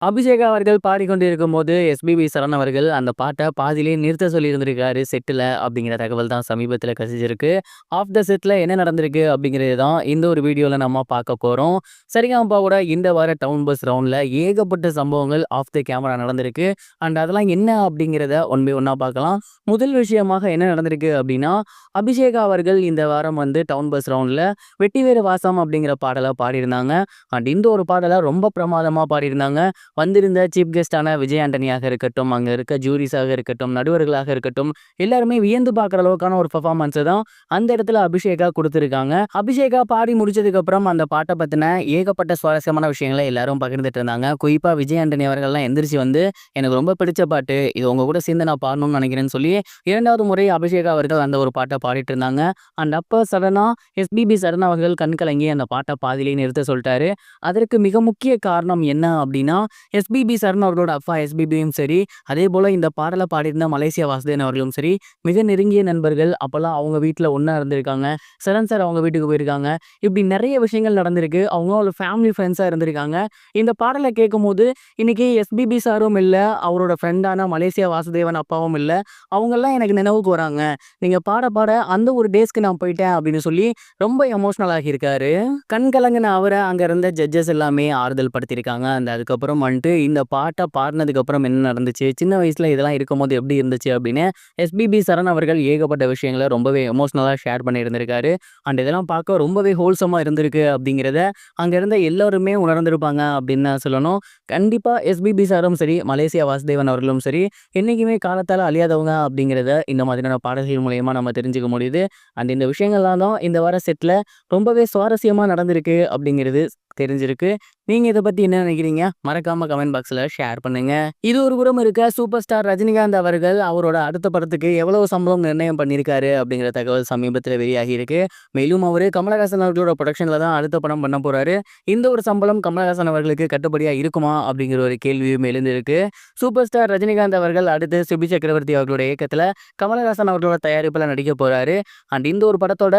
அபிஷேகா அவர்கள் பாடிக்கொண்டிருக்கும்போது, எஸ்பிபி சரண் அவர்கள் அந்த பாட்ட பாதியிலேயே நிறுத்த சொல்லியிருந்திருக்காரு செட்ல அப்படிங்கிற தகவல் தான் சமீபத்தில கசிஞ்சிருக்கு. ஆஃப் த செட்ல என்ன நடந்திருக்கு அப்படிங்கிறது தான் இந்த ஒரு வீடியோல நம்ம பார்க்க போறோம். சரிகமபாவோட இந்த வார டவுன் பஸ் ரவுண்ட்ல ஏகப்பட்ட சம்பவங்கள் ஆஃப் த கேமரா நடந்திருக்கு. அண்ட் அதெல்லாம் என்ன அப்படிங்கிறத ஒன் பை ஒன்னா பார்க்கலாம். முதல் விஷயமாக என்ன நடந்திருக்கு அப்படின்னா, அபிஷேகா அவர்கள் இந்த வாரம் வந்து டவுன் பஸ் ரவுண்ட்ல "வெட்டிவேறு வாசம்" அப்படிங்கிற பாடல பாடியிருந்தாங்க. அண்ட் இந்த ஒரு பாடல ரொம்ப பிரமாதமா பாடியிருந்தாங்க. வந்திருந்த சீஃப் கெஸ்ட்டான விஜய் ஆண்டனியாக இருக்கட்டும், அங்க இருக்க ஜூரிஸாக இருக்கட்டும், நடுவர்களாக இருக்கட்டும், எல்லாருமே வியந்து பார்க்குற அளவுக்கான ஒரு பெர்ஃபார்மன்ஸ தான் அந்த இடத்துல அபிஷேகா குடுத்துருக்காங்க. அபிஷேகா பாடி முடிச்சதுக்கப்புறம் அந்த பாட்ட பத்தின ஏகப்பட்ட சுவாரஸ்யமான விஷயங்கள எல்லாரும் பகிர்ந்துட்டு இருந்தாங்க. குறிப்பா விஜய் ஆண்டனி அவர்கள்லாம் எந்திரிச்சு வந்து, "எனக்கு ரொம்ப பிடிச்ச பாட்டு. இது உங்க கூட சேர்ந்து நான் பாடணும்னு நினைக்கிறேன்னு" சொல்லி 2வது முறை அபிஷேகா அவர்கள் அந்த ஒரு பாட்ட பாடிட்டு இருந்தாங்க. அண்ட் அப்ப சடனா எஸ்பிபி சரண் அவர்கள் கண் கலங்கி அந்த பாட்ட பாதியிலேயே நிறுத்த சொல்ட்டாரு. அதற்கு மிக முக்கிய காரணம் என்ன அப்படின்னா, எஸ்பிபி சரண் அவர்களோட அப்பா எஸ்பிபியும் சரி, அதேபோல இந்த பாடல பாடியிருந்த மலேசியா வாசுதேவன் அவர்களும் சரி, மிக நெருங்கிய நண்பர்கள். அப்பலாம் அவங்க வீட்ல ஒண்ணா இருந்திருக்காங்க. சரண் சார் அவங்க வீட்டுக்கு போயிருக்காங்க. இப்படி நெறைய விஷயங்கள் நடந்திருக்கு. அவங்க ஒரு ஃபேமிலி ஃப்ரெண்ட்ஸா இருந்திருக்காங்க. இந்த பாடல கேட்கும்போது, இன்னைக்கு எஸ்பிபி சாரும் இல்ல, அவரோட ஃப்ரெண்டான மலேசியா வாசுதேவன் அப்பாவும் இல்ல. அவங்கலாம் எனக்கு நினைவுக்கு வராங்க. நீங்க பாட பாட அந்த ஒரு டேஸ்க்கு நான் போயிட்டேன் அப்படின்னு சொல்லி ரொம்ப எமோஷனல் ஆகியிருக்காரு. கண் கலங்குன அவர அங்க இருந்த ஜட்ஜஸ் எல்லாமே ஆறுதல் படுத்தியிருக்காங்க. அந்த அதுக்கப்புறம் வந்துட்டு இந்த பாட்ட பாடுனதுக்கப்புறம் என்ன நடந்துச்சு? சின்ன வயசுல இதெல்லாம் இருக்கும்போது எப்படி இருந்துச்சு? அப்படின்னு எஸ்பிபி சரண் அவர்கள் ஏகப்பட்ட விஷயங்கள ரொம்பவே எமோஷனலா ஷேர் பண்ணியிருந்திருக்காரு. அண்ட் இதெல்லாம் பார்க்க ரொம்பவே ஹோல்சமா இருந்திருக்கு அப்படிங்கிறத அங்க இருந்த எல்லாருமே உணர்ந்திருப்பாங்க அப்படின்னு தான் சொல்லணும். கண்டிப்பா எஸ்பிபி சாரும் சரி, மலேசியா வாசுதேவன் அவர்களும் சரி, என்னைக்குமே காலத்தால அழியாதவங்க அப்படிங்கிறத இந்த மாதிரியான பாடல்கள் மூலியமா நம்ம தெரிஞ்சுக்க முடியுது. அண்ட் இந்த விஷயங்கள்லாம் தான் இந்த வார செட்ல ரொம்பவே சுவாரஸ்யமா நடந்திருக்கு அப்படிங்கிறது தெரிஞ்சிருக்கு. நீங்க இத பத்தி என்ன நினைக்கிறீங்க? மறக்காம கமெண்ட் பாக்ஸ்ல ஷேர் பண்ணுங்க. இது ஒரு புறம் இருக்க, சூப்பர் ஸ்டார் ரஜினிகாந்த் அவர்கள் அவரோட அடுத்த படத்துக்கு எவ்வளவு சம்பளம் நிர்ணயம் பண்ணியிருக்காரு அப்படிங்கிற தகவல் சமீபத்தில வெளியாகி இருக்கு. மேலும் அவரு கமலஹாசன் அவர்களோட புரொடக்ஷன்ல தான் அடுத்த படம் பண்ண போறாரு. இந்த ஒரு சம்பளம் கமலஹாசன் அவர்களுக்கு கட்டுப்படியா இருக்குமா? அப்படிங்கிற ஒரு கேள்வியும் எழுந்திருக்கு. சூப்பர் ஸ்டார் ரஜினிகாந்த் அவர்கள் அடுத்து சிபி சக்கரவர்த்தி அவர்களுடைய இயக்கத்துல கமலஹாசன் அவர்களோட தயாரிப்புல நடிக்க போறாரு. அண்ட் இந்த ஒரு படத்தோட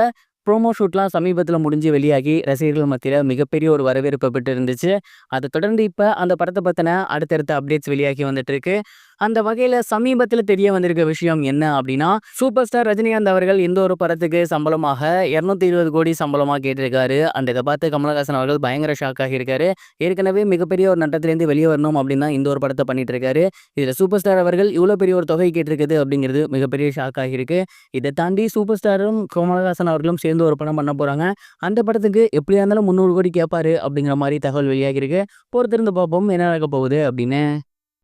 ப்ரோமோ ஷூட்லாம் சமீபத்தில முடிஞ்சு வெளியாகி, ரசிகர்கள் மத்தியில மிகப்பெரிய ஒரு வரவேற்ப பெற்று இருந்துச்சு. அத தொடர்ந்து இப்ப அந்த படத்த பத்தின அடுத்தடுத்த அப்டேட்ஸ் வெளியாகி வந்துட்டு இருக்கு. அந்த வகையில சமீபத்தில தெரிய வந்திருக்க விஷயம் என்ன அப்படின்னா, சூப்பர் ஸ்டார் ரஜினிகாந்த் அவர்கள் இந்த ஒரு படத்துக்கு சம்பளமாக 220 கோடி சம்பளமா கேட்டிருக்காரு. அண்ட் இத பார்த்து கமலஹாசன் அவர்கள் பயங்கர ஷாக் ஆகியிருக்காரு. ஏற்கனவே மிகப்பெரிய ஒரு நட்டத்திலேருந்து வெளிய வரணும் அப்படின்னு தான் இந்த ஒரு படத்த பண்ணிட்டு இருக்காரு. இதுல சூப்பர் ஸ்டார் அவர்கள் இவ்வளோ பெரிய ஒரு தொகை கேட்டிருக்குது அப்படிங்கிறது மிகப்பெரிய ஷாக் ஆகியிருக்கு. இத தாண்டி சூப்பர் ஸ்டாரும் கமலஹாசன் அவர்களும் சேர்ந்து ஒரு படம் பண்ண போறாங்க. அந்த படத்துக்கு எப்படியா இருந்தாலும் 300 கோடி கேட்பாரு அப்படிங்கிற மாரி தகவல் வெளியாகியிருக்கு. பொறுத்திருந்து பார்ப்போம் என்ன நடக்க போகுது அப்படின்னு.